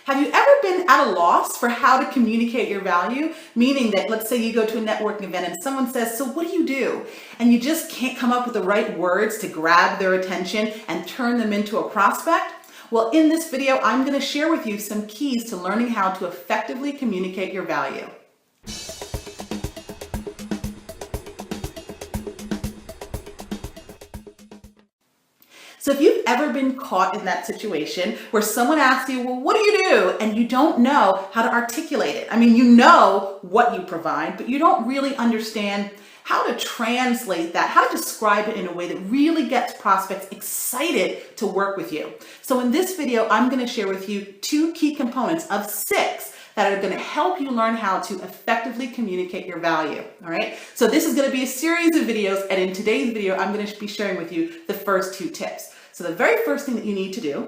Have you ever been at a loss for how to communicate your value? Meaning that, let's say you go to a networking event and someone says, so what do you do? And you just can't come up with the right words to grab their attention and turn them into a prospect? Well, in this video, I'm going to share with you some keys to learning how to effectively communicate your value. So if you've ever been caught in that situation where someone asks you, well, what do you do? And you don't know how to articulate it. I mean, you know what you provide, but you don't really understand how to translate that, how to describe it in a way that really gets prospects excited to work with you. So in this video, I'm going to share with you 2 key components of 6 that are going to help you learn how to effectively communicate your value. All right. So this is going to be a series of videos. And in today's video, I'm going to be sharing with you the first 2 tips. So the very first thing that you need to do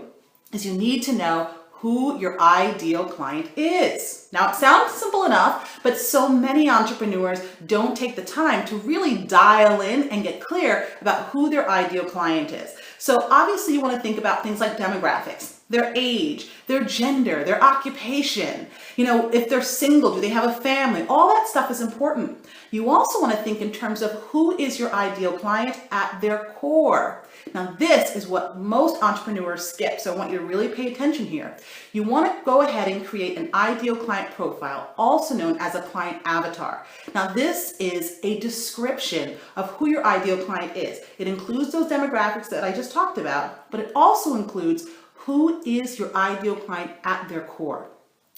is you need to know who your ideal client is. Now, it sounds simple enough, but so many entrepreneurs don't take the time to really dial in and get clear about who their ideal client is. So obviously you want to think about things like demographics, their age, their gender, their occupation, if they're single, do they have a family? All that stuff is important. You also want to think in terms of who is your ideal client at their core. Now, this is what most entrepreneurs skip, so I want you to really pay attention here. You want to go ahead and create an ideal client profile, also known as a client avatar. Now, this is a description of who your ideal client is. It includes those demographics that I just talked about, but it also includes who is your ideal client at their core.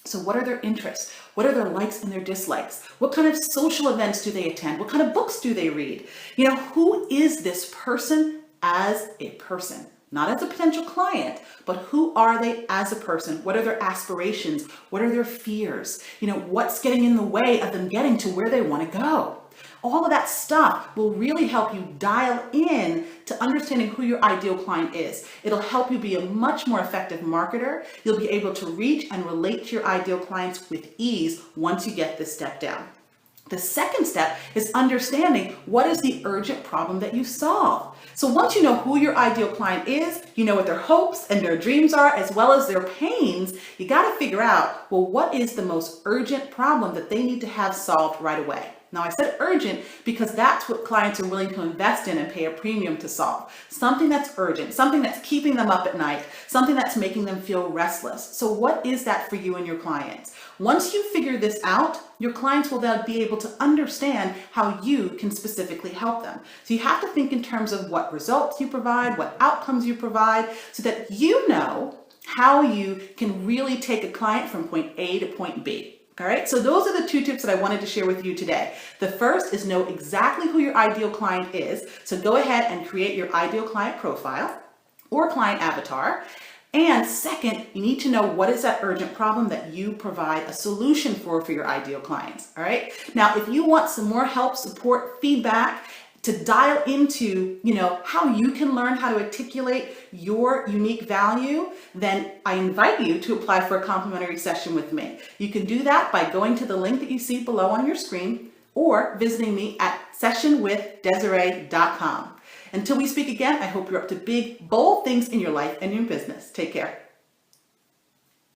So what are their interests? What are their likes and their dislikes? What kind of social events do they attend? What kind of books do they read? Who is this person as a person? Not as a potential client, but who are they as a person? What are their aspirations? What are their fears? What's getting in the way of them getting to where they want to go? All of that stuff will really help you dial in to understanding who your ideal client is. It'll help you be a much more effective marketer. You'll be able to reach and relate to your ideal clients with ease once you get this step down. The second step is understanding what is the urgent problem that you solve. So once you know who your ideal client is, you know what their hopes and their dreams are, as well as their pains, you got to figure out, well, what is the most urgent problem that they need to have solved right away? Now, I said urgent because that's what clients are willing to invest in and pay a premium to solve. Something that's urgent, something that's keeping them up at night, something that's making them feel restless. So what is that for you and your clients? Once you figure this out, your clients will then be able to understand how you can specifically help them. So you have to think in terms of what results you provide, what outcomes you provide, so that you know how you can really take a client from point A to point B. All right, so those are the 2 tips that I wanted to share with you today. The first is know exactly who your ideal client is. So go ahead and create your ideal client profile or client avatar. And second, you need to know what is that urgent problem that you provide a solution for your ideal clients. All right. Now, if you want some more help, support, feedback, to dial into, how you can learn how to articulate your unique value, then I invite you to apply for a complimentary session with me. You can do that by going to the link that you see below on your screen or visiting me at sessionwithdesiree.com. Until we speak again, I hope you're up to big, bold things in your life and your business. Take care.